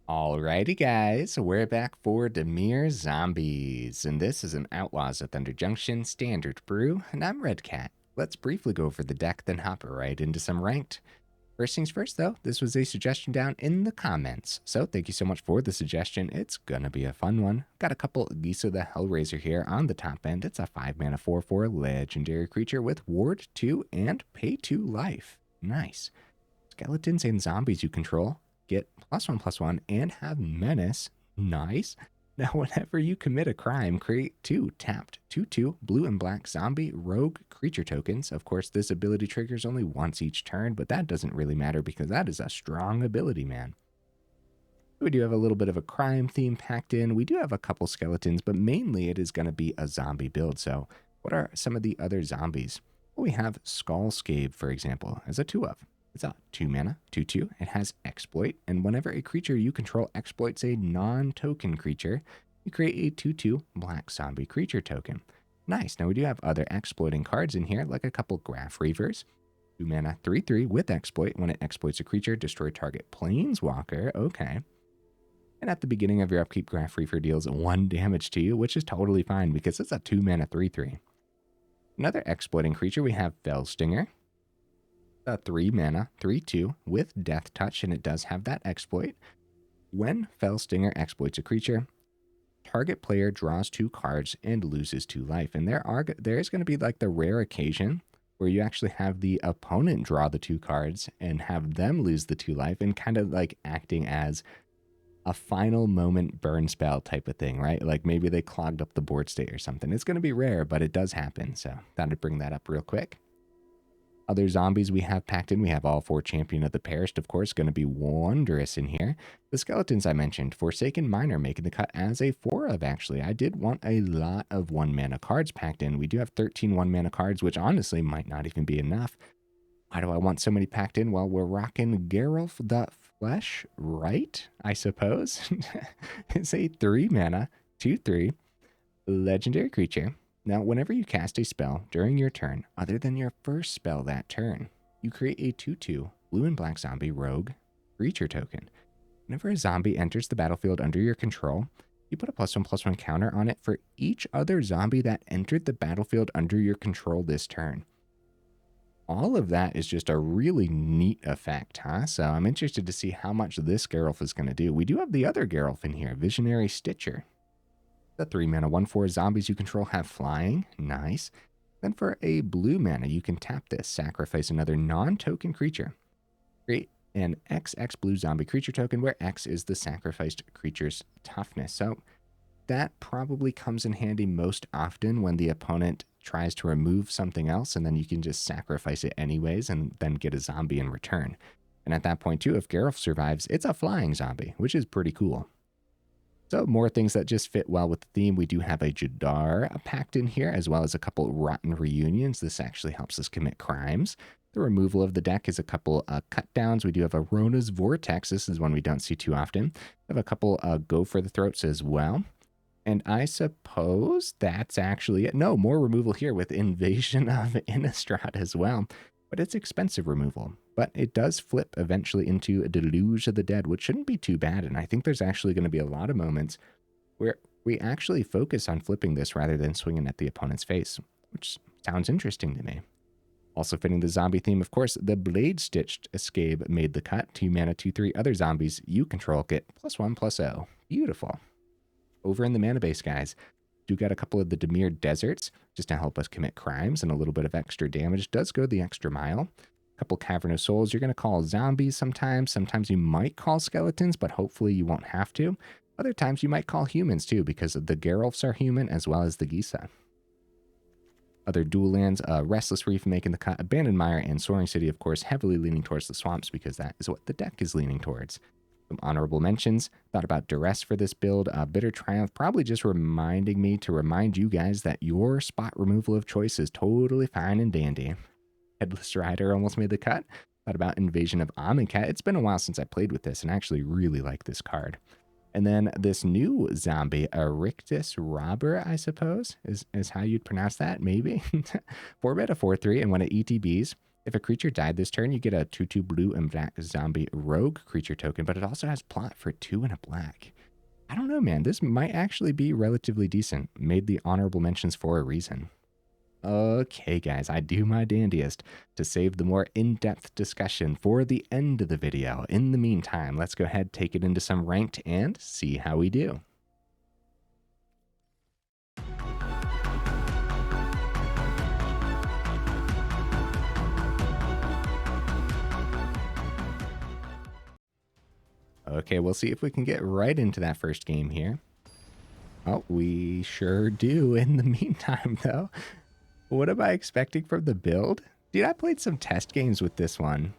Alrighty guys, we're back for Mire Zombies, and this is an Outlaws at Thunder Junction Standard brew, and I'm Red Cat. Let's briefly go over the deck, then hop right into some ranked. First things first though, this was a suggestion down in the comments, so thank you so much for the suggestion. It's gonna be a fun one. Got a couple Gisa the Hellraiser here on the top end. It's a 5-mana 4/4 legendary creature with Ward 2 and Pay 2 life. Nice. Skeletons and zombies you control get +1/+1 and have menace. Nice. Now, whenever you commit a crime, create 2 tapped 2/2 blue and black zombie rogue creature tokens. Of course, this ability triggers only once each turn, but that doesn't really matter because that is a strong ability, man. We do have a little bit of a crime theme packed in. We do have a couple skeletons, but mainly it is going to be a zombie build. So what are some of the other zombies? Well, we have Skull Skaab, for example, as a 2-of. It's a 2-mana, 2/2. It has exploit, and whenever a creature you control exploits a non-token creature, you create a 2/2 black zombie creature token. Nice. Now we do have other exploiting cards in here, like a couple Graf Reavers. 2-mana, 3/3 with exploit. When it exploits a creature, destroy target planeswalker. Okay. And at the beginning of your upkeep, Graf Reaver deals 1 damage to you, which is totally fine because it's a 2-mana 3/3. Another exploiting creature, we have Fellstinger. A 3-mana 3/2 with Death Touch, and it does have that exploit. When Fellstinger exploits a creature, target player draws 2 cards and loses 2 life. And there is going to be like the rare occasion where you actually have the opponent draw the 2 cards and have them lose the 2 life, and kind of like acting as a final moment burn spell type of thing, right? Like maybe they clogged up the board state or something. It's going to be rare, but it does happen. So thought I'd bring that up real quick. Other zombies we have packed in, we have all 4 Champion of the Perished, of course, going to be wondrous in here. The skeletons I mentioned, Forsaken Miner making the cut as a 4-of, actually. I did want a lot of 1-mana cards packed in. We do have 13 1-mana cards, which honestly might not even be enough. Why do I want so many packed in? Well, we're rocking Geralf the Fleshwright, I suppose. It's a 3-mana, 2/3 legendary creature. Now, whenever you cast a spell during your turn, other than your first spell that turn, you create a 2/2 blue and black zombie rogue creature token. Whenever a zombie enters the battlefield under your control, you put a +1/+1 counter on it for each other zombie that entered the battlefield under your control this turn. All of that is just a really neat effect, huh? So I'm interested to see how much this Geralf is going to do. We do have the other Geralf in here, Visionary Stitcher. The 3-mana 1/4 zombies you control have flying. Nice. Then for a blue mana, you can tap this, sacrifice another non-token creature. Create an XX blue zombie creature token where X is the sacrificed creature's toughness. So that probably comes in handy most often when the opponent tries to remove something else, and then you can just sacrifice it anyways and then get a zombie in return. And at that point too, if Geralf survives, it's a flying zombie, which is pretty cool. So more things that just fit well with the theme. We do have a Jadar packed in here, as well as a couple Rotten Reunions. This actually helps us commit crimes. The removal of the deck is a couple cut downs. We do have a Rona's Vortex. This is one we don't see too often. We have a couple Go for the Throats as well. And I suppose that's actually it. No, more removal here with Invasion of Innistrad as well. But it's expensive removal. But it does flip eventually into a Deluge of the Dead, which shouldn't be too bad. And I think there's actually going to be a lot of moments where we actually focus on flipping this rather than swinging at the opponent's face, which sounds interesting to me. Also fitting the zombie theme, of course, the Bladestitched Skaab made the cut. 2-mana, 2/3 other zombies you control get +1/+0. Beautiful. Over in the mana base, guys, do got a couple of the Dimir Deserts just to help us commit crimes, and a little bit of extra damage does go the extra mile. A couple Cavern of Souls you're going to call zombies sometimes. Sometimes you might call skeletons, but hopefully you won't have to. Other times you might call humans too, because the Geralfs are human as well as the Gisa. Other dual lands, Restless Reef making the cut, Abandoned Mire, and Soaring City, of course, heavily leaning towards the swamps because that is what the deck is leaning towards. Some honorable mentions. Thought about Duress for this build. Bitter Triumph probably just reminding me to remind you guys that your spot removal of choice is totally fine and dandy. Headless Rider almost made the cut. Thought about Invasion of Innistrad. It's been a while since I played with this and actually really like this card. And then this new zombie, Rictus Robber, I suppose, is how you'd pronounce that, maybe. 4-mana 4/3, and when it ETBs, If a creature died this turn, you get a 2/2 blue and black zombie rogue creature token, but it also has plot for 2 and a black. I don't know, man. This might actually be relatively decent. Made the honorable mentions for a reason. Okay, guys, I do my dandiest to save the more in-depth discussion for the end of the video. In the meantime, let's go ahead, take it into some ranked, and see how we do. Okay, we'll see if we can get right into that first game here. Oh, we sure do. In the meantime, though, what am I expecting from the build? Dude, I played some test games with this one.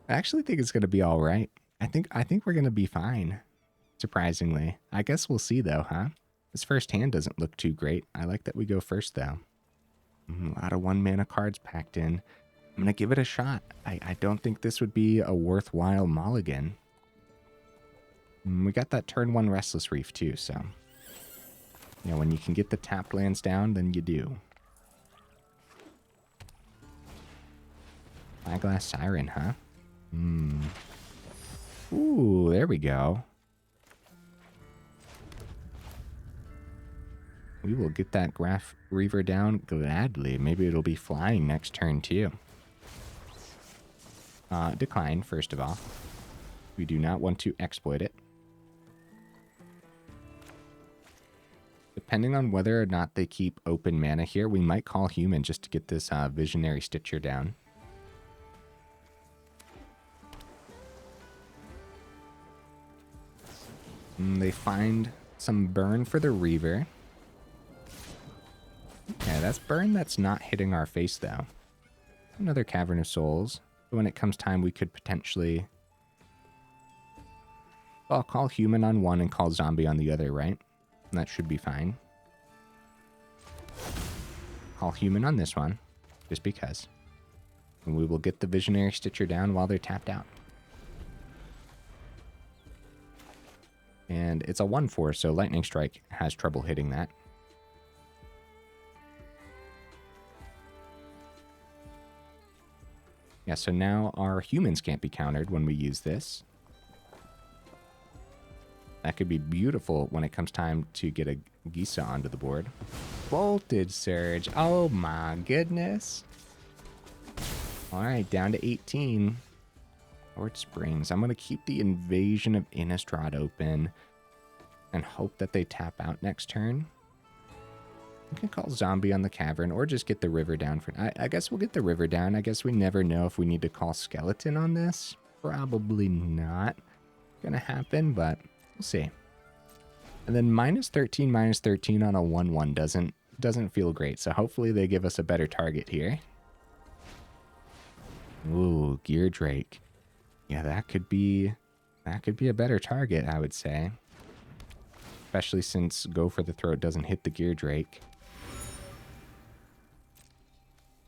I actually think it's going to be all right. I think we're going to be fine, surprisingly. I guess we'll see, though, huh? This first hand doesn't look too great. I like that we go first, though. A lot of 1-mana cards packed in. I'm going to give it a shot. I don't think this would be a worthwhile mulligan. We got that turn 1 Restless Reef, too, so... You know, when you can get the tapped lands down, then you do. Eyeglass Siren, huh? Ooh, there we go. We will get that Graf Reaver down gladly. Maybe it'll be flying next turn, too. Decline, first of all. We do not want to exploit it. Depending on whether or not they keep open mana here, we might call human just to get this Visionary Stitcher down. They find some burn for the Reaver. Okay, that's burn that's not hitting our face, though. Another Cavern of Souls. When it comes time, we could potentially... Well, I'll call human on one and call zombie on the other, right? And that should be fine. Call human on this one, just because. And we will get the Visionary Stitcher down while they're tapped out. And it's a 1/4, so Lightning Strike has trouble hitting that. Yeah, so now our humans can't be countered when we use this. That could be beautiful when it comes time to get a Gisa onto the board. Voltage Surge. Oh my goodness. All right, down to 18. Lord Springs. I'm going to keep the Invasion of Innistrad open and hope that they tap out next turn. We can call zombie on the cavern or just get the river down. For I guess we'll get the river down. I guess we never know if we need to call skeleton on this. Probably not going to happen, but... We'll see. And then -13 on a 1/1 doesn't feel great. So hopefully they give us a better target here. Ooh, Gear Drake. Yeah, that could be a better target, I would say. Especially since Go for the Throat doesn't hit the Gear Drake.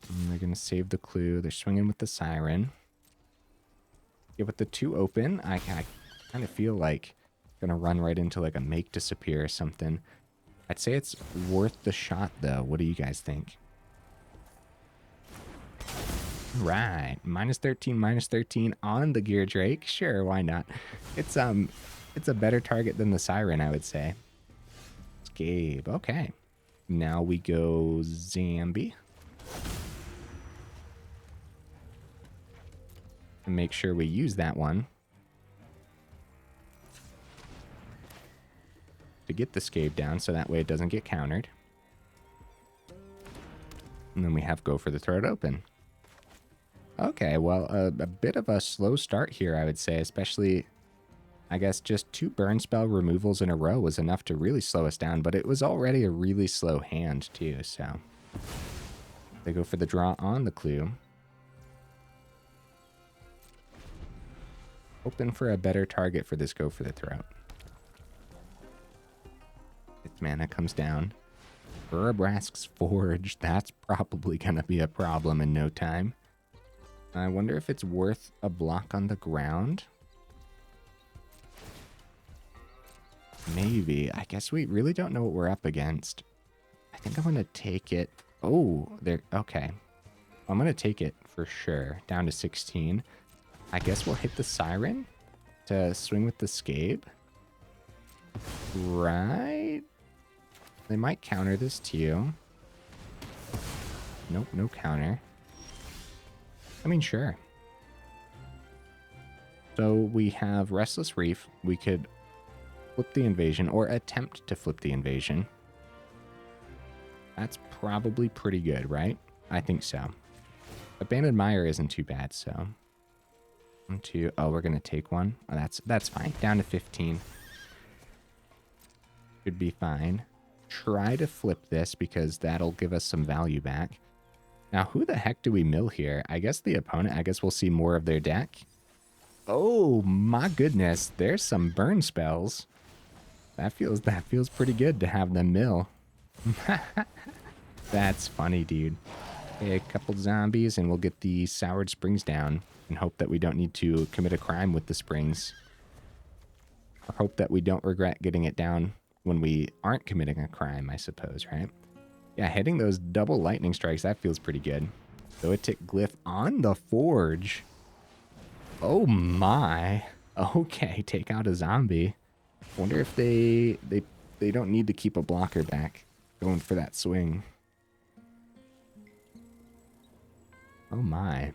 And they're gonna save the clue. They're swinging with the Siren. Yeah, with the 2 open, I kind of feel like gonna run right into like a Make Disappear or something. I'd say it's worth the shot though. What do you guys think? Right, -13 on the Gear Drake. Sure, why not? It's a better target than the Siren, I would say. Skaab. Okay, now we go zombie. And make sure we use that one to get the Skaab down, so that way it doesn't get countered. And then we have Go for the Throat open. Okay, well, a bit of a slow start here, I would say, especially, I guess, just 2 burn spell removals in a row was enough to really slow us down, but it was already a really slow hand, too, so. They go for the draw on the clue. Hoping for a better target for this Go for the Throat. Its mana comes down. Burabrask's Forge. That's probably going to be a problem in no time. I wonder if it's worth a block on the ground. Maybe. I guess we really don't know what we're up against. I think I'm going to take it. Oh, there. Okay. I'm going to take it for sure. Down to 16. I guess we'll hit the Siren to swing with the Skaab. Right? They might counter this too. Nope, no counter. I mean, sure. So we have Restless Reef. We could flip the invasion or attempt to flip the invasion. That's probably pretty good, right? I think so. Abandoned Mire isn't too bad, so. 1, 2. Oh, we're going to take one. Oh, that's fine. Down to 15. Should be fine. Try to flip this because that'll give us some value back. Now, who the heck do we mill here? I guess the opponent. I guess we'll see more of their deck. Oh, my goodness. There's some burn spells. That feels pretty good to have them mill. That's funny, dude. Okay, a couple zombies and we'll get the Soured Springs down and hope that we don't need to commit a crime with the springs. Or hope that we don't regret getting it down when we aren't committing a crime, I suppose, right? Yeah, hitting those double lightning strikes, that feels pretty good. Zoetic Glyph on the Forge. Oh my. Okay, take out a zombie. Wonder if they don't need to keep a blocker back going for that swing. Oh my.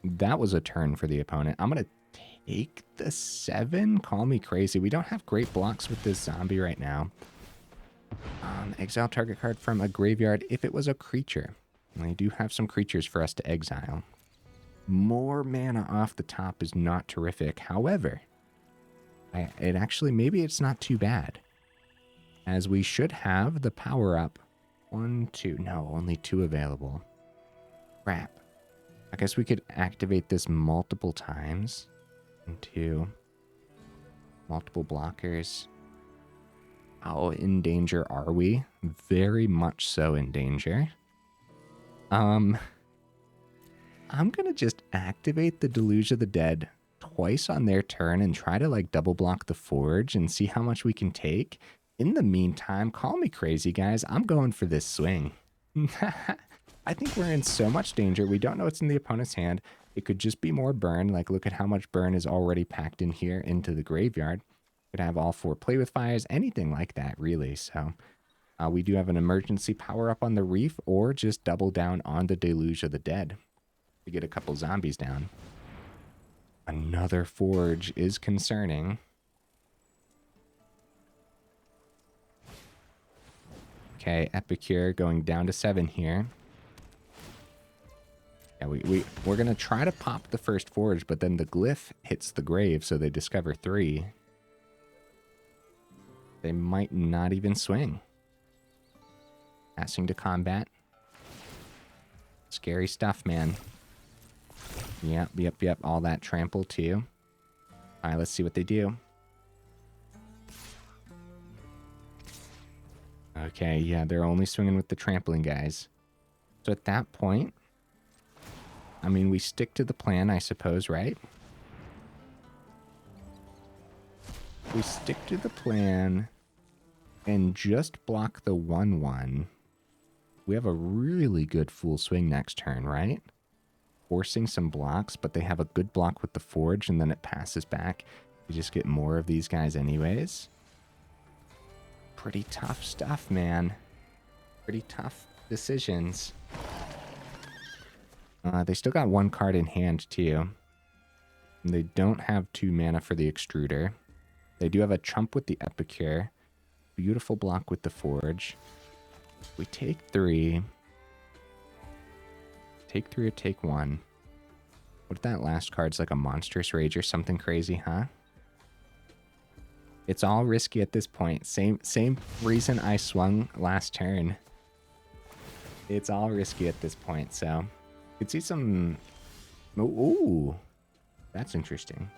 That was a turn for the opponent. I'm going to take the 7. Call me crazy. We don't have great blocks with this zombie right now. Exile target card from a graveyard if it was a creature. And they do have some creatures for us to exile. More mana off the top is not terrific. However, it actually, maybe it's not too bad. As we should have the power up. 1, 2. No, only 2 available. Crap. I guess we could activate this multiple times. 1, 2. Multiple blockers. How in danger are we? Very much so in danger. I'm gonna just activate the Deluge of the Dead twice on their turn and try to like double block the Forge and see how much we can take. In the meantime, call me crazy, guys. I'm going for this swing. I think we're in so much danger. We don't know what's in the opponent's hand. It could just be more burn. Like, look at how much burn is already packed in here into the graveyard. Could have all 4 play with fires, anything like that, really. So we do have an emergency power up on the Reef or just double down on the Deluge of the Dead to get a couple zombies down. Another Forge is concerning. Okay, Epicure going down to 7 here. Yeah, we're going to try to pop the first Forge, but then the Glyph hits the grave, so they discover 3. They might not even swing. Passing to combat. Scary stuff, man. Yep. All that trample, too. All right, let's see what they do. Okay, yeah, they're only swinging with the trampling, guys. So at that point, I mean, we stick to the plan, I suppose, right? We stick to the plan and just block the 1/1. We have a really good full swing next turn, right? Forcing some blocks, but they have a good block with the Forge, and then it passes back. You just get more of these guys anyways. Pretty tough stuff, man. Pretty tough decisions. They still got 1 card in hand, too. And they don't have 2 mana for the Extruder. They do have a Chump with the Epicure. Beautiful block with the Forge. We take 3. Take 3 or take 1. What if that last card's like a Monstrous Rage or something crazy, huh? It's all risky at this point. Same reason I swung last turn. It's all risky at this point, so... You could see some... Ooh! That's interesting.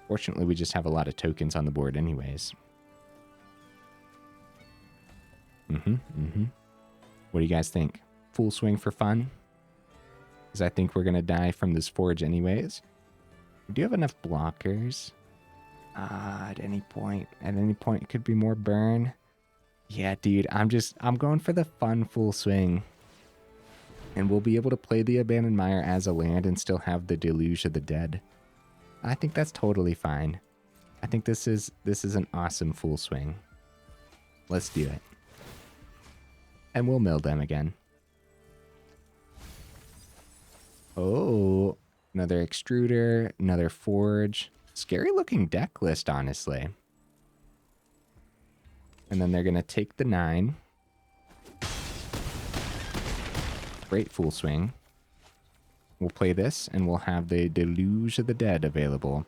Fortunately, we just have a lot of tokens on the board anyways. What do you guys think? Full swing for fun? Because I think we're going to die from this Forge anyways. We do have enough blockers. At any point it could be more burn. Yeah, dude, I'm going for the fun full swing. And we'll be able to play the Abandoned Mire as a land and still have the Deluge of the Dead. I think that's totally fine. I think this is an awesome full swing. Let's do it. And we'll mill them again. Oh, another extruder, another forge. Scary looking deck list, honestly. And then they're going to take the 9. Great full swing. We'll play this, and we'll have the Deluge of the Dead available.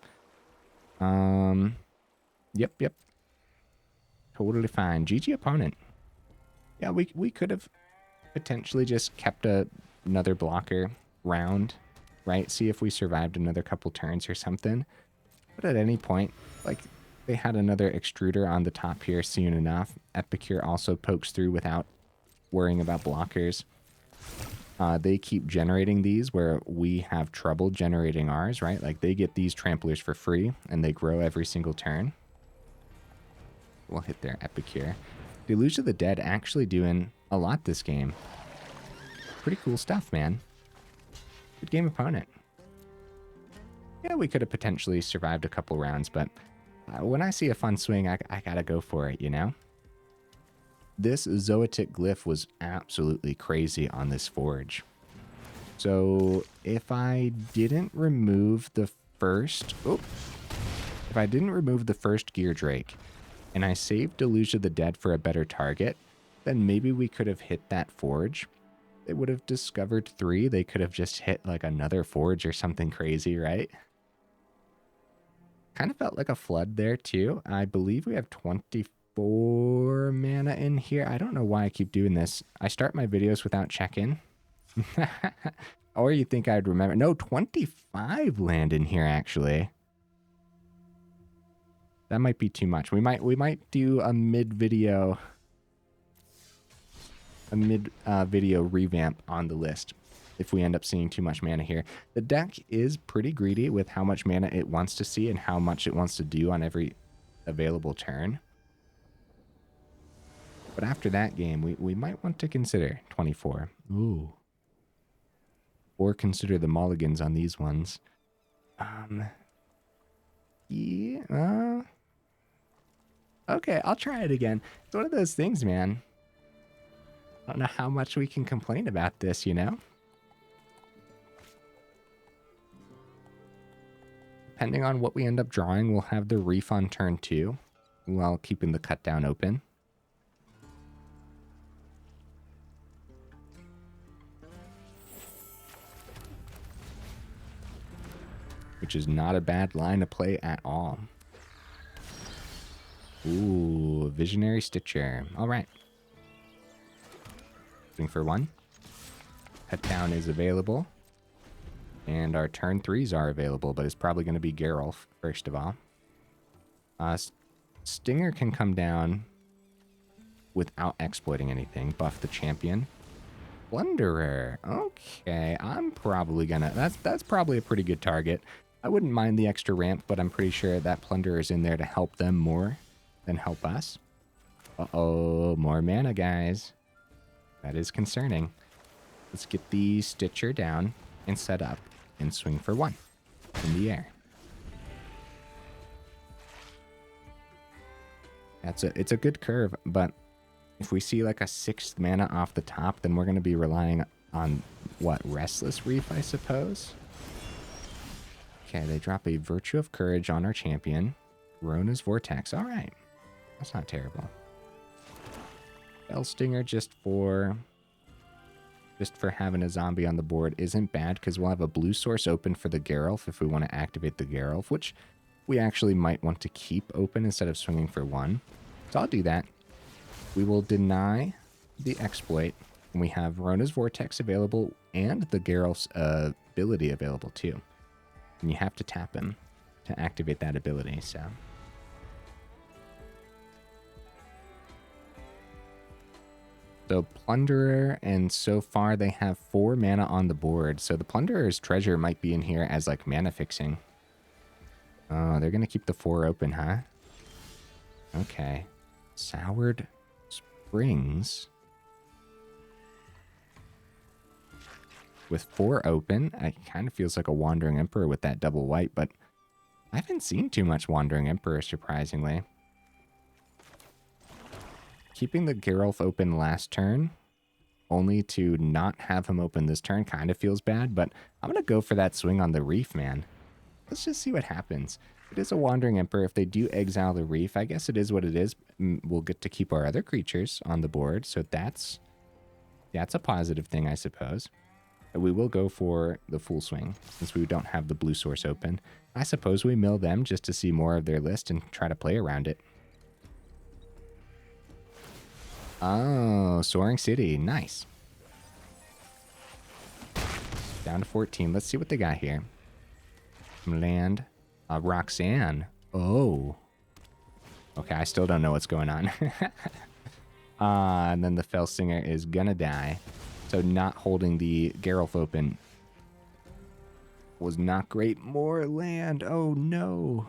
Yep. Totally fine. GG opponent. Yeah, we could have potentially just kept another blocker round, right? See if we survived another couple turns or something. But at any point, like, they had another extruder on the top here soon enough. Epicure also pokes through without worrying about blockers. They keep generating these where we have trouble generating ours, right? Like, they get these tramplers for free, and they grow every single turn. We'll hit their Epicure. Deluge of the Dead actually doing a lot this game. Pretty cool stuff, man. Good game opponent. Yeah, we could have potentially survived a couple rounds, but when I see a fun swing, I gotta go for it, you know? This Zoetic Glyph was absolutely crazy on this forge. So if I didn't remove the first... Oh, if I didn't remove the first Gear Drake and I saved Deluge of the Dead for a better target, then maybe we could have hit that forge. They would have discovered 3. They could have just hit like another forge or something crazy, right? Kind of felt like a flood there too. I believe we have 24 mana in here. I don't know why I keep doing this. I start my videos without check-in. Or you think I'd remember. No, 25 land in here actually. That might be too much. We might do a mid-video video revamp on the list if we end up seeing too much mana here. The deck is pretty greedy with how much mana it wants to see and how much it wants to do on every available turn. But after that game, we might want to consider 24. Ooh. Or consider the mulligans on these ones. Yeah. Okay, I'll try it again. It's one of those things, man. I don't know how much we can complain about this, you know? Depending on what we end up drawing, we'll have the Reef on turn 2 while keeping the cut down open. Which is not a bad line to play at all. Ooh, Visionary Stitcher. All right. Swing for 1. Cut down is available. And our turn 3s are available, but it's probably going to be Geralf, first of all. Stinger can come down without exploiting anything. Buff the champion. Plunderer. Okay, I'm probably going to... That's probably a pretty good target. I wouldn't mind the extra ramp, but I'm pretty sure that Plunderer is in there to help them more than help us. Uh-oh, more mana, guys. That is concerning. Let's get the Stitcher down and set up and swing for 1 in the air. It's a good curve, but if we see like a 6th mana off the top, then we're going to be relying on, what, Restless Reef, I suppose? Okay, they drop a Virtue of Courage on our champion. Rona's Vortex. All right. That's not terrible. Stinger just for having a zombie on the board isn't bad because we'll have a blue source open for the Geralf if we want to activate the Geralf, which we actually might want to keep open instead of swinging for 1. So I'll do that. We will deny the exploit, and we have Rona's Vortex available and the Geralf's ability available too. And you have to tap him to activate that ability, so... So Plunderer, and so far they have 4 mana on the board. So the Plunderer's Treasure might be in here as like mana fixing. Oh, they're going to keep the 4 open, huh? Okay. Soured Springs. with 4 open. It kind of feels like a Wandering Emperor with that double white, but I haven't seen too much Wandering Emperor, surprisingly. Keeping the Geralf open last turn, only to not have him open this turn, kind of feels bad, but I'm going to go for that swing on the Reef, man. Let's just see what happens. It is a Wandering Emperor. If they do exile the Reef, I guess it is what it is. We'll get to keep our other creatures on the board, so that's a positive thing, I suppose. We will go for the full swing, since we don't have the blue source open. I suppose we mill them just to see more of their list and try to play around it. Oh, Soaring City. Nice. Down to 14. Let's see what they got here. Land. Roxanne. Oh. Okay, I still don't know what's going on. And then the Felsinger is gonna die. So not holding the Geralf open was not great. More land. Oh no.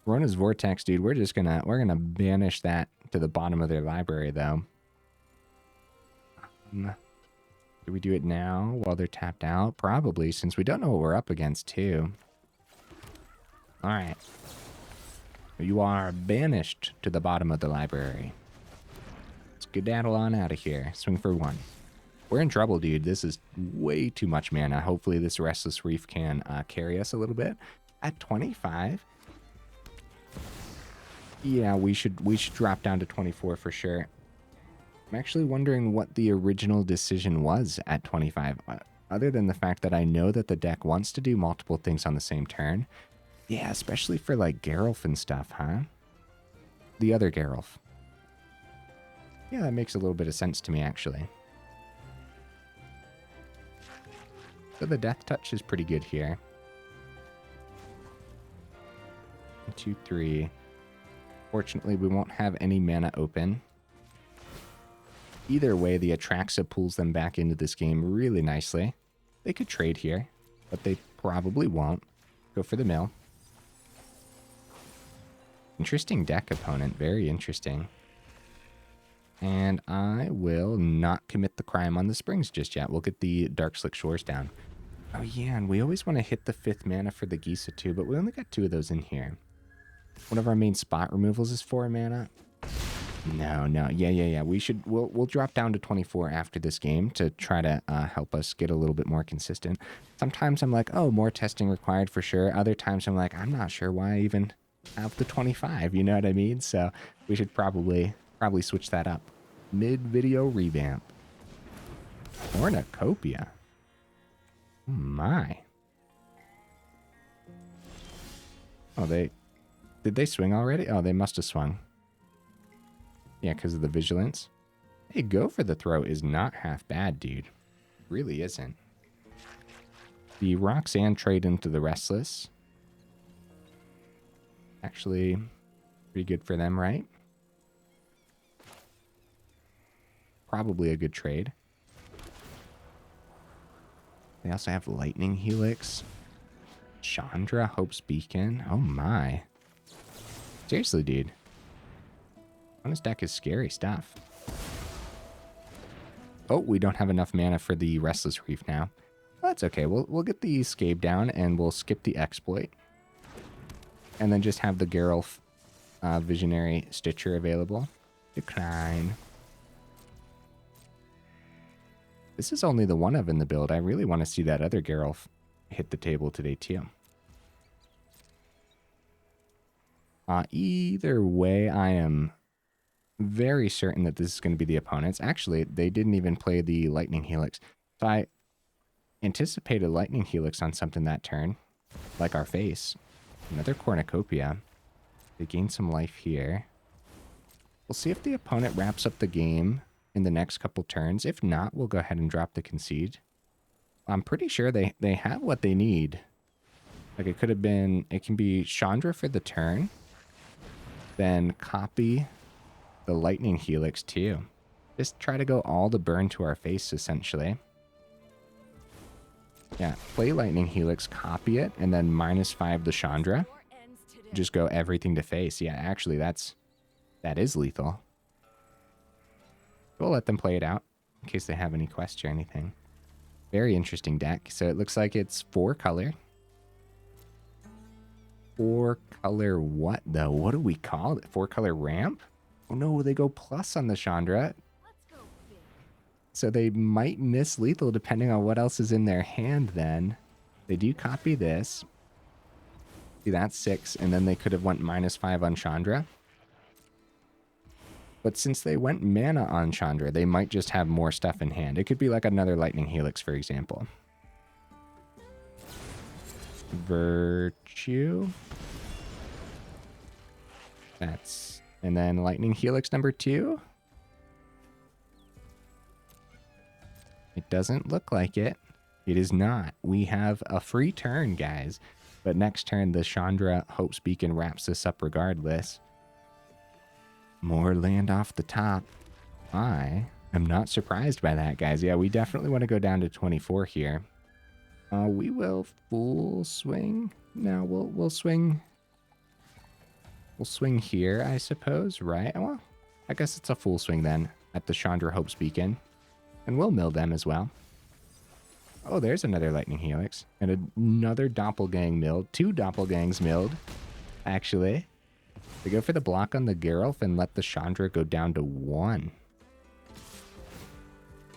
Rona's Vortex, dude. We're gonna banish that to the bottom of their library, though. Do we do it now while they're tapped out? Probably, since we don't know what we're up against, too. All right. You are banished to the bottom of the library. Let's skedaddle on out of here. Swing for 1. We're in trouble, dude. This is way too much mana. Hopefully this Restless Reef can carry us a little bit. At 25... yeah, we should drop down to 24 for sure. I'm actually wondering what the original decision was at 25. Other than the fact that I know that the deck wants to do multiple things on the same turn. Yeah, especially for like Geralf and stuff, huh? The other Geralf. Yeah, that makes a little bit of sense to me, actually. So the Death Touch is pretty good here. 1, 2, 3... Fortunately, we won't have any mana open. Either way, the Atraxa pulls them back into this game really nicely. They could trade here, but they probably won't. Go for the mill. Interesting deck, opponent. Very interesting. And I will not commit the crime on the Springs just yet. We'll get the Darkslick Shores down. Oh yeah, and we always want to hit the 5th mana for the Gisa too, but we only got 2 of those in here. One of our main spot removals is 4 mana. No. Yeah. We'll drop down to 24 after this game to try to help us get a little bit more consistent. Sometimes I'm like, oh, more testing required for sure. Other times I'm like, I'm not sure why I even have the 25. You know what I mean? So we should probably switch that up. Mid-video revamp. Cornucopia. Oh my. Oh, did they swing already? Oh, they must have swung. Yeah, because of the vigilance. Hey, go for the throw is not half bad, dude. Really isn't. The Roxanne trade into the Restless. Actually, pretty good for them, right? Probably a good trade. They also have Lightning Helix. Chandra, Hope's Beacon. Oh my. Seriously, dude. This deck is scary stuff. Oh, we don't have enough mana for the Restless Reef now. Well, that's okay. We'll get the Skaab down and we'll skip the exploit. And then just have the Geralf Visionary Stitcher available. Decline. This is only the one of in the build. I really want to see that other Geralf hit the table today too. Either way, I am very certain that this is going to be the opponents. Actually, they didn't even play the Lightning Helix. So I anticipated Lightning Helix on something that turn, like our face. Another Cornucopia. They gain some life here. We'll see if the opponent wraps up the game in the next couple turns. If not, we'll go ahead and drop the concede. I'm pretty sure they have what they need. Like it could have been, it can be Chandra for the turn. Then copy the Lightning Helix too. Just try to go all the burn to our face, essentially. Yeah, play Lightning Helix, copy it, and then -5 the Chandra. Just go everything to face. Yeah, actually, that is lethal. We'll let them play it out in case they have any quests or anything. Very interesting deck. So it looks like it's 4-color. 4-color what, though? What do we call it? 4-color ramp? Oh, no, they go plus on the Chandra. So they might miss lethal depending on what else is in their hand then. They do copy this. See, that's 6, and then they could have went -5 on Chandra. But since they went mana on Chandra, they might just have more stuff in hand. It could be like another Lightning Helix, for example. Virtue. That's... And then Lightning Helix number 2. It doesn't look like it. It is not. We have a free turn, guys. But next turn, the Chandra Hope's Beacon wraps this up regardless. More land off the top. I am not surprised by that, guys. Yeah, we definitely want to go down to 24 here. We will full swing. No, we'll swing. We'll swing here, I suppose, right? Well, I guess it's a full swing then at the Chandra Hope's Beacon. And we'll mill them as well. Oh, there's another Lightning Helix. And another Doppelgang milled. 2 Doppelgangs milled, actually. They go for the block on the Geralf and let the Chandra go down to 1.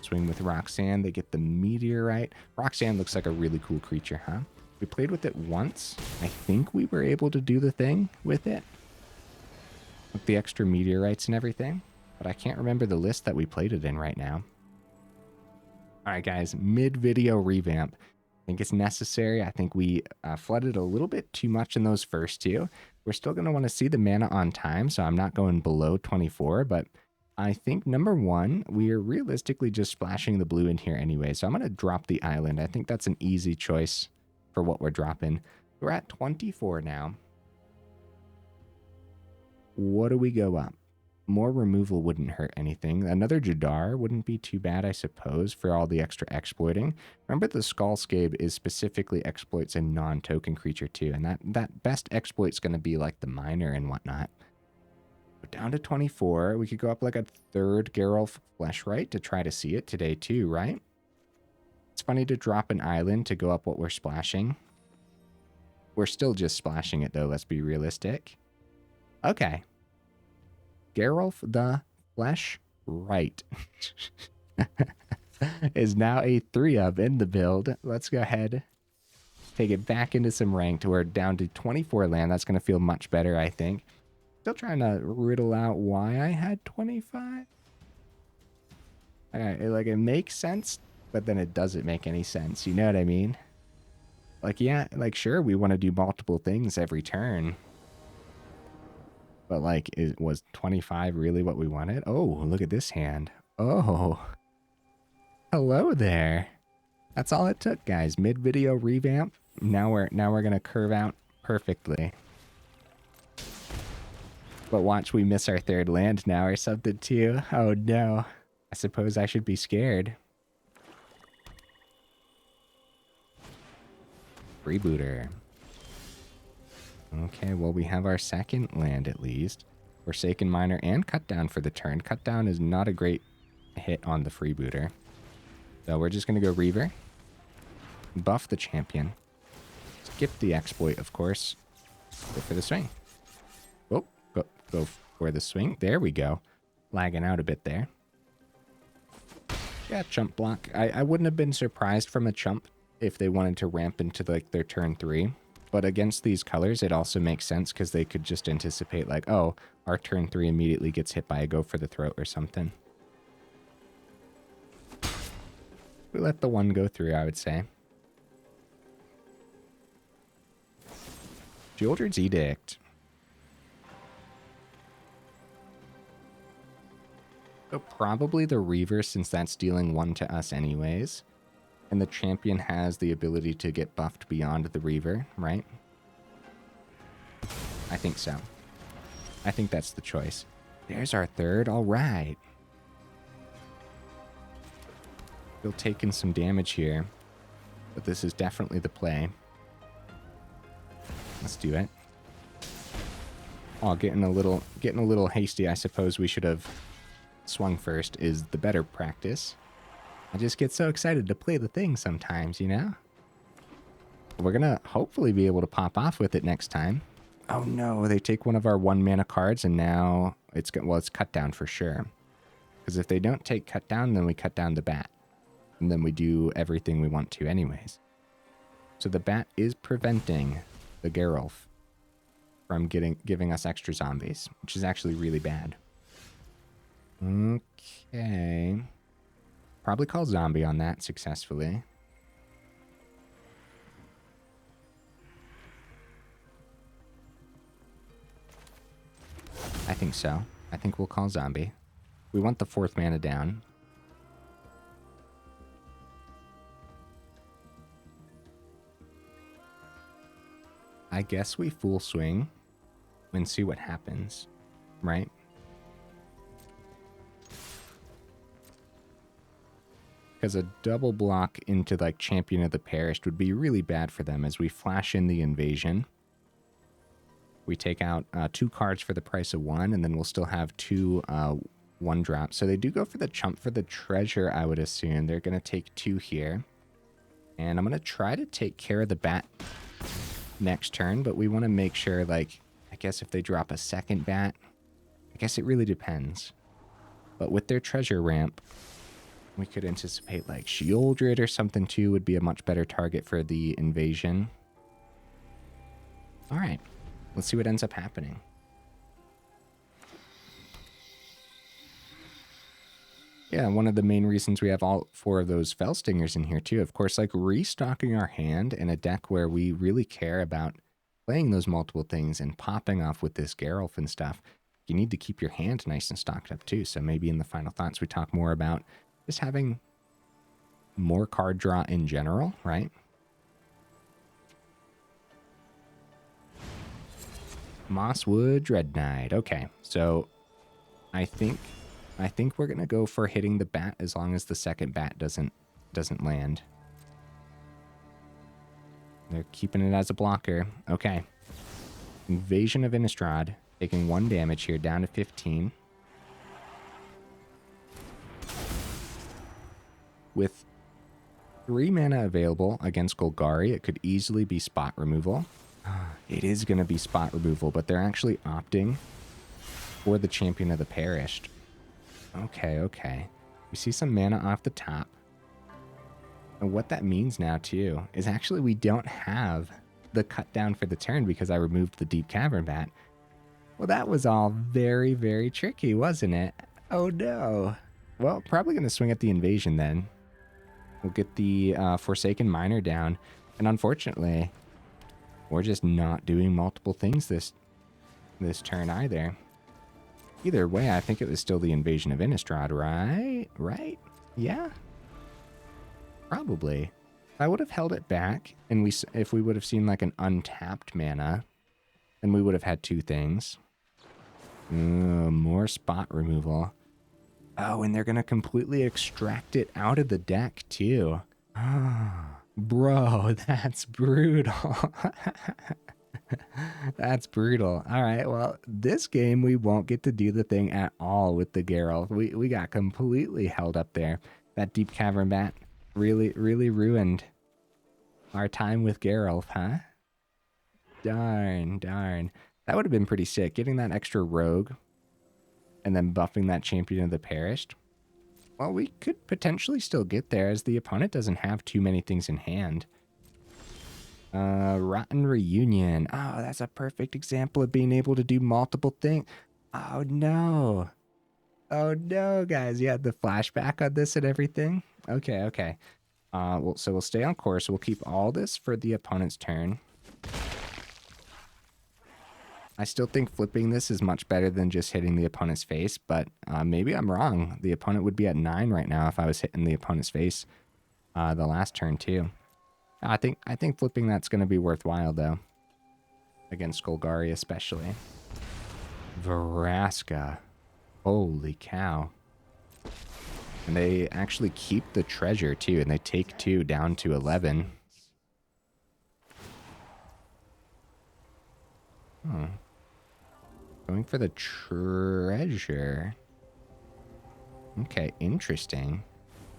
Swing with Roxanne. They get the Meteorite. Roxanne looks like a really cool creature, huh? We played with it once. I think we were able to do the thing with it. With the extra Meteorites and everything. But I can't remember the list that we played it in right now. Alright guys, mid-video revamp. I think it's necessary. I think we flooded a little bit too much in those first 2. We're still going to want to see the mana on time, so I'm not going below 24, but I think number 1, we are realistically just splashing the blue in here anyway, so I'm going to drop the island. I think that's an easy choice for what we're dropping. We're at 24 now. What do we go up? More removal wouldn't hurt anything. Another Jadar wouldn't be too bad, I suppose, for all the extra exploiting. Remember, the Skull Skaab is specifically exploits a non-token creature too, and that best exploit's going to be like the Miner and whatnot. We're down to 24. We could go up like a 3rd Geralf Fleshwright to try to see it today too, right? It's funny to drop an island to go up what we're splashing. We're still just splashing it though, let's be realistic. Okay. Geralf the Fleshwright is now a 3-of in the build. Let's go ahead, take it back into some ranked. We're down to 24 land. That's going to feel much better, I think. Still trying to riddle out why I had 25. Like, it makes sense, but then it doesn't make any sense. You know what I mean? Like, yeah, like, sure, we want to do multiple things every turn. But, like, was 25 really what we wanted? Oh, look at this hand. Oh. Hello there. That's all it took, guys. Mid-video revamp. Now we're going to curve out perfectly. But watch, we miss our 3rd land now or something, too. Oh, no. I suppose I should be scared. Freebooter. Okay, well, we have our 2nd land at least. Forsaken Miner and Cut Down for the turn. Cut Down is not a great hit on the freebooter. So we're just going to go Reaver. Buff the champion. Skip the exploit, of course. Go for the swing. Oh, go for the swing. There we go. Lagging out a bit there. Yeah, chump block. I wouldn't have been surprised from a chump if they wanted to ramp into like their turn 3. But against these colors, it also makes sense because they could just anticipate like, oh, our turn 3 immediately gets hit by a Go for the Throat or something. We let the 1 go through, I would say. Jildred's Edict. So probably the Reaver, since that's dealing 1 to us anyways. And the champion has the ability to get buffed beyond the Reaver, right? I think so. I think that's the choice. There's our 3rd. All right. Still taking some damage here. But this is definitely the play. Let's do it. Oh, getting a little hasty. I suppose we should have swung first is the better practice. I just get so excited to play the thing sometimes, you know? We're gonna hopefully be able to pop off with it next time. Oh no, they take one of our 1 mana cards and now it's cut down for sure. Because if they don't take cut down, then we cut down the bat. And then we do everything we want to anyways. So the bat is preventing the Geralf from giving us extra zombies, which is actually really bad. Okay. Probably call zombie on that successfully. I think so. I think we'll call zombie. We want the 4th mana down. I guess we full swing and see what happens, right? Because a double block into like Champion of the Perished would be really bad for them as we flash in the invasion. We take out 2 cards for the price of 1, and then we'll still have 2 1-drops. So they do go for the chump for the treasure, I would assume. They're going to take 2 here. And I'm going to try to take care of the bat next turn, but we want to make sure, like, I guess if they drop a second bat, I guess it really depends. But with their treasure ramp, we could anticipate, like, Sheoldred or something, too, would be a much better target for the invasion. All right. Let's see what ends up happening. Yeah, one of the main reasons we have all 4 of those Fellstingers in here too, of course, like restocking our hand in a deck where we really care about playing those multiple things and popping off with this Geralf and stuff. You need to keep your hand nice and stocked up too. So maybe in the final thoughts we talk more about just having more card draw in general, right? Mosswood Dread Knight. Okay, so I think we're gonna go for hitting the bat as long as the second bat doesn't land. They're keeping it as a blocker. Okay. Invasion of Innistrad, taking 1 damage here, down to 15. With 3 mana available against Golgari, it could easily be spot removal. It is going to be spot removal, but they're actually opting for the Champion of the Perished. Okay, okay. We see some mana off the top. And what that means now, too, is actually we don't have the cut down for the turn because I removed the Deep Cavern Bat. Well, that was all very, very tricky, wasn't it? Oh, no. Well, probably going to swing at the invasion then. We'll get the Forsaken Miner down. And unfortunately, we're just not doing multiple things this turn either. Either way, I think it was still the Invasion of Innistrad, right? Right? Yeah? Probably. If I would have held it back, and if we would have seen like an untapped mana, then we would have had 2 things. More spot removal. Oh, and they're going to completely extract it out of the deck, too. Bro, that's brutal. That's brutal. All right, well, this game we won't get to do the thing at all with the Geralf. We got completely held up there. That Deep Cavern Bat really, really ruined our time with Geralf, huh? Darn, darn. That would have been pretty sick, getting that extra rogue and then buffing that Champion of the Perished. Well, we could potentially still get there as the opponent doesn't have too many things in hand. Rotten Reunion. Oh, that's a perfect example of being able to do multiple things. Oh, no. Oh, no, guys. You had the flashback on this and everything? Okay, okay. So we'll stay on course. We'll keep all this for the opponent's turn. I still think flipping this is much better than just hitting the opponent's face, but maybe I'm wrong. The opponent would be at 9 right now if I was hitting the opponent's face the last turn too. I think flipping that's going to be worthwhile though, against Golgari especially. Vraska, holy cow! And they actually keep the treasure too, and they take 2 down to 11. Oh. Going for the treasure. Okay, interesting.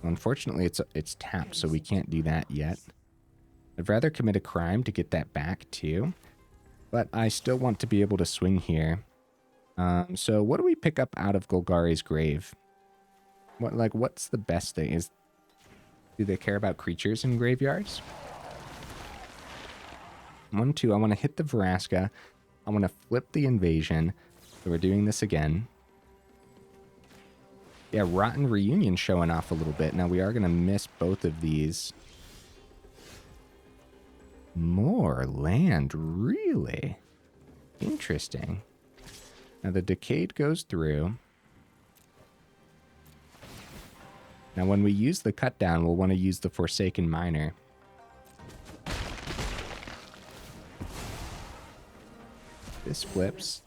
Unfortunately, it's tapped, so we can't do that yet. I'd rather commit a crime to get that back too, but I still want to be able to swing here. So what do we pick up out of Golgari's grave? What's the best thing? Do they care about creatures in graveyards? 1, 2, I want to hit the Vraska. I want to flip the Invasion. So we're doing this again. Yeah, Rotten Reunion showing off a little bit. Now we are going to miss both of these. More land, really? Interesting. Now the Decayed goes through. Now when we use the Cut Down, we'll want to use the Forsaken Miner. This flips.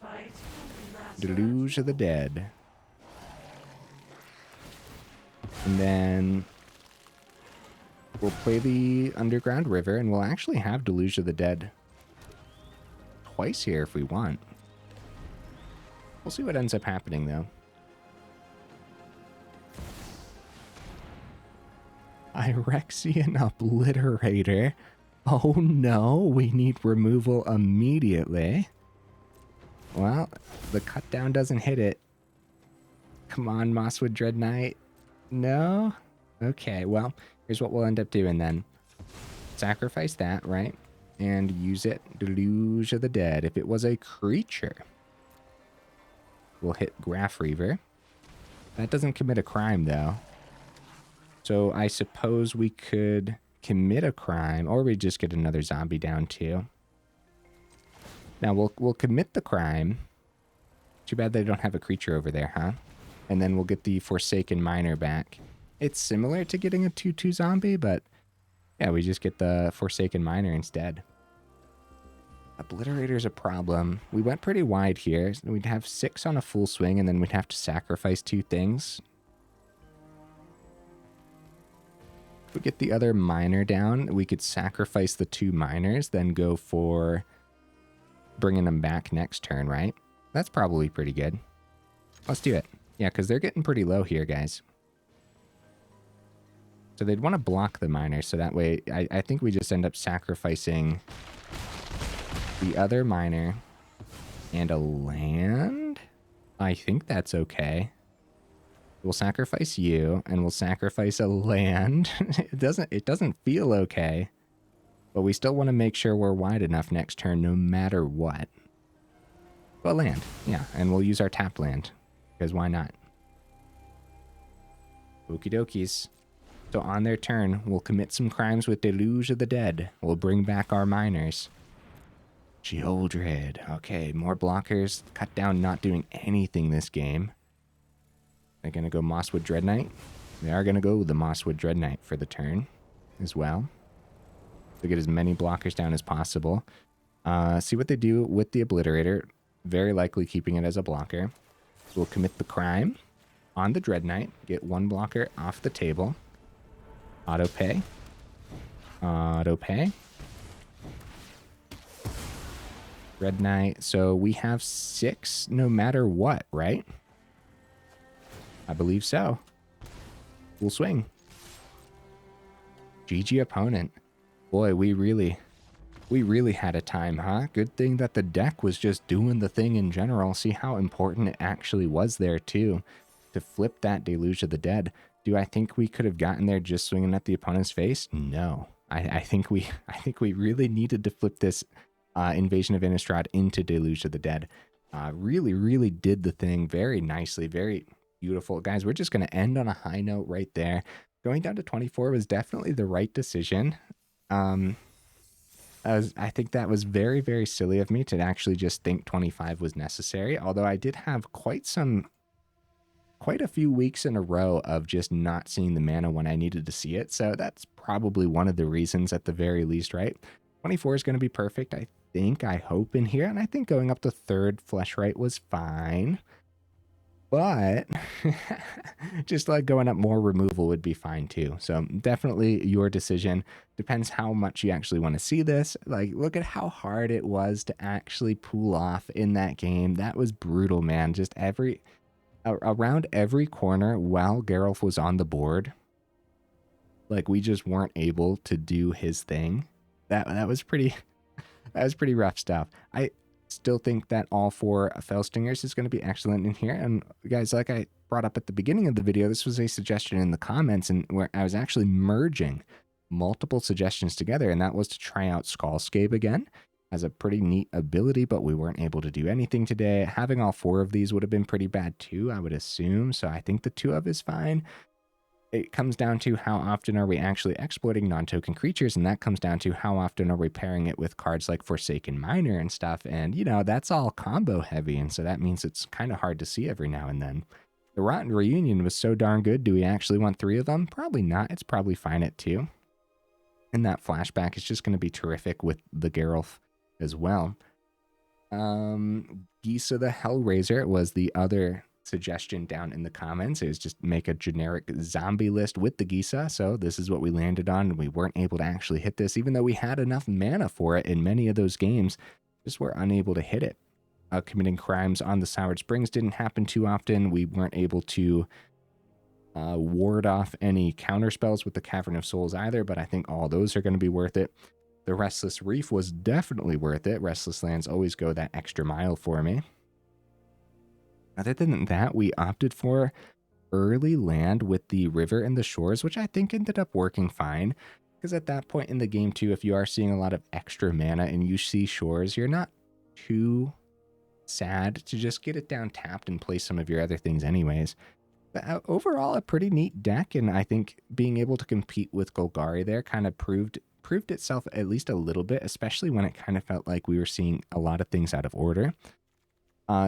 Deluge of the Dead. And then we'll play the Underground River, and we'll actually have Deluge of the Dead twice here if we want. We'll see what ends up happening, though. Irexian Obliterator. Oh no, we need removal immediately. Well, the cut down doesn't hit it. Come on, Mosswood Dread Knight. No? Okay, well, here's what we'll end up doing then. Sacrifice that, right? And use it. Deluge of the Dead. If it was a creature, we'll hit Graf Reaver. That doesn't commit a crime, though. So I suppose we could commit a crime, or we just get another zombie down, too. Now, we'll commit the crime. Too bad they don't have a creature over there, huh? And then we'll get the Forsaken Miner back. It's similar to getting a 2/2 zombie, but yeah, we just get the Forsaken Miner instead. Obliterator's a problem. We went pretty wide here. We'd have 6 on a full swing, and then we'd have to sacrifice 2 things. If we get the other miner down, we could sacrifice the 2 miners, then go for bringing them back next turn, right? That's probably pretty good. Let's do it. Yeah, because they're getting pretty low here, guys. So they'd want to block the miner, so that way I think we just end up sacrificing the other miner and a land. I think that's okay. We'll sacrifice you, and we'll sacrifice a land. It doesn't feel okay, but we still want to make sure we're wide enough next turn no matter what. Well, land, yeah, and we'll use our tap land, because why not? Okie dokies. So on their turn, we'll commit some crimes with Deluge of the Dead. We'll bring back our miners. Geoldred. Okay, more blockers. Cut down not doing anything this game. They're going to go Mosswood Dread Knight. They are going to go the Mosswood Dread Knight for the turn as well. To get as many blockers down as possible. See what they do with the Obliterator. Very likely keeping it as a blocker. We'll commit the crime on the Dread Knight. Get 1 blocker off the table. Auto pay. Auto pay. Dread Knight. So we have 6 no matter what, right? I believe so. We'll swing. GG opponent. Boy, we really had a time, huh? Good thing that the deck was just doing the thing in general. See how important it actually was there, too. To flip that Deluge of the Dead. Do I think we could have gotten there just swinging at the opponent's face? No. I think we really needed to flip this Invasion of Innistrad into Deluge of the Dead. Really did the thing very nicely, very beautiful. Guys, we're just going to end on a high note right there. Going down to 24 was definitely the right decision. I think that was very silly of me to actually just think 25 was necessary. Although I did have quite a few weeks in a row of just not seeing the mana when I needed to see it. So that's probably one of the reasons at the very least, right? 24 is going to be perfect, I hope in here. And I think going up to 3rd Fleshwright was fine. But just like going up more removal would be fine too. So definitely your decision. Depends how much you actually want to see this. Like, look at how hard it was to actually pull off in that game. That was brutal, man. Just around every corner while Geralf was on the board, Like, we just weren't able to do his thing. That was pretty that was pretty rough stuff. I still think that all 4 Felstingers is going to be excellent in here. And guys, like I brought up at the beginning of the video, this was a suggestion in the comments, and where I was actually merging multiple suggestions together, and that was to try out Skull Skaab again. Has a pretty neat ability, but we weren't able to do anything today. Having all 4 of these would have been pretty bad too, I would assume. So I think the 2 of is fine. It comes down to how often are we actually exploiting non-token creatures, and that comes down to how often are we pairing it with cards like Forsaken Miner and stuff, and, you know, that's all combo heavy, and so that means it's kind of hard to see every now and then. The Rotten Reunion was so darn good. Do we actually want 3 of them? Probably not. It's probably fine at 2. And that flashback is just going to be terrific with the Geralf as well. Gisa the Hellraiser was the other suggestion down in the comments. It was just make a generic zombie list with the Gisa. So this is what we landed on, and we weren't able to actually hit this, even though we had enough mana for it in many of those games. Just were unable to hit it. Committing crimes on the Soured Springs didn't happen too often. We weren't able to ward off any counter spells with the Cavern of Souls either, but I think all those are going to be worth it. The Restless Reef was definitely worth it. Restless lands always go that extra mile for me. Other than that, we opted for early land with the river and the shores, which I think ended up working fine. Because at that point in the game too, if you are seeing a lot of extra mana and you see shores, you're not too sad to just get it down tapped and play some of your other things anyways. But overall, a pretty neat deck, and I think being able to compete with Golgari there kind of proved itself at least a little bit, especially when it kind of felt like we were seeing a lot of things out of order.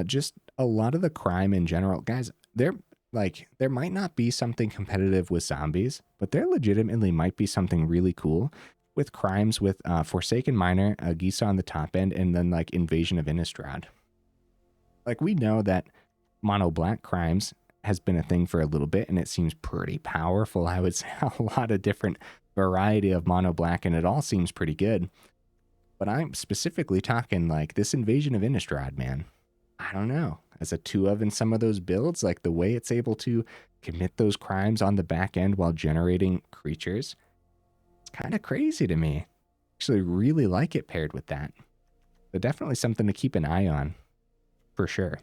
Just a lot of the crime in general, guys, there might not be something competitive with zombies, but there legitimately might be something really cool with crimes with Forsaken Miner, Gisa on the top end, and then like Invasion of Innistrad. Like, we know that mono black crimes has been a thing for a little bit, and it seems pretty powerful. I would say a lot of different variety of mono black, and it all seems pretty good. But I'm specifically talking like this Invasion of Innistrad, man. I don't know. As a 2 of in some of those builds, like the way it's able to commit those crimes on the back end while generating creatures, it's kind of crazy to me. Actually really like it paired with that. So definitely something to keep an eye on, for sure.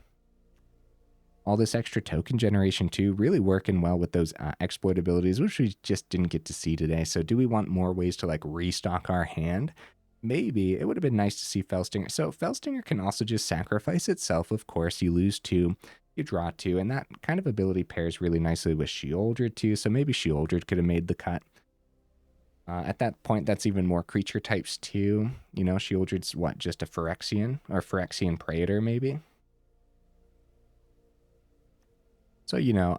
All this extra token generation too, really working well with those exploit abilities, which we just didn't get to see today. So do we want more ways to like restock our hand? Maybe. It would have been nice to see Felstinger. So Felstinger can also just sacrifice itself, of course. You lose 2, you draw 2, and that kind of ability pairs really nicely with Sheoldred too, so maybe Sheoldred could have made the cut. At that point, that's even more creature types too. You know, Sheoldred's what, just a Phyrexian or Phyrexian Praetor maybe? So, you know,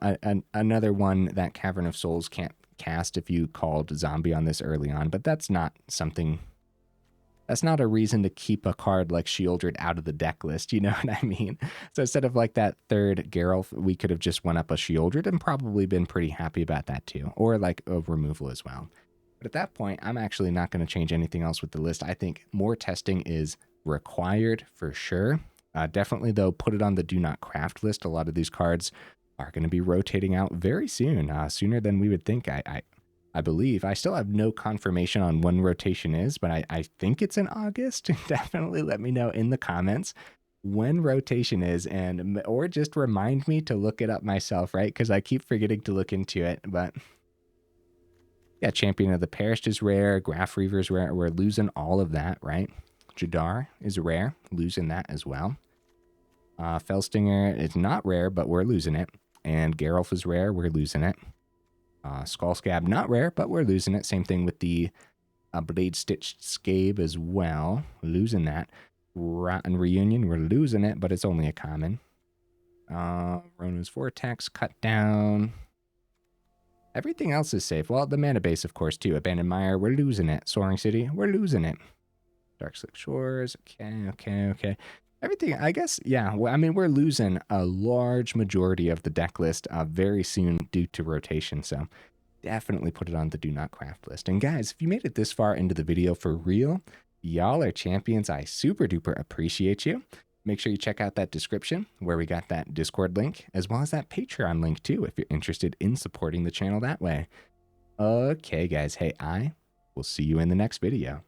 another one that Cavern of Souls can't cast if you called zombie on this early on, but that's not something... That's not a reason to keep a card like Sheoldred out of the deck list, you know what I mean? So instead of like that 3rd Geralf, we could have just went up a Sheoldred and probably been pretty happy about that too. Or like a removal as well. But at that point, I'm actually not going to change anything else with the list. I think more testing is required for sure. Definitely though, put it on the do not craft list. A lot of these cards are going to be rotating out very soon, sooner than we would think. I believe. I still have no confirmation on when rotation is, but I think it's in August. Definitely let me know in the comments when rotation is, and or just remind me to look it up myself, right? Because I keep forgetting to look into it. But yeah, Champion of the Perished is rare. Graf Reaver is rare. We're losing all of that, right? Jadar is rare. Losing that as well. Felstinger is not rare, but we're losing it. And Geralf is rare. We're losing it. Skull Skaab, not rare, but we're losing it. Same thing with the Bladestitched Skaab as well. Losing that. Rotten Reunion, we're losing it, but it's only a common. Rona's Vortex, cut down. Everything else is safe. Well, the mana base, of course, too. Abandoned Mire, we're losing it. Soaring City, we're losing it. Darkslick Shores, okay. Everything, I guess, yeah. Well, I mean, we're losing a large majority of the deck list very soon due to rotation. So definitely put it on the do not craft list. And guys, if you made it this far into the video for real, y'all are champions. I super duper appreciate you. Make sure you check out that description where we got that Discord link, as well as that Patreon link too, if you're interested in supporting the channel that way. Okay, guys. Hey, I will see you in the next video.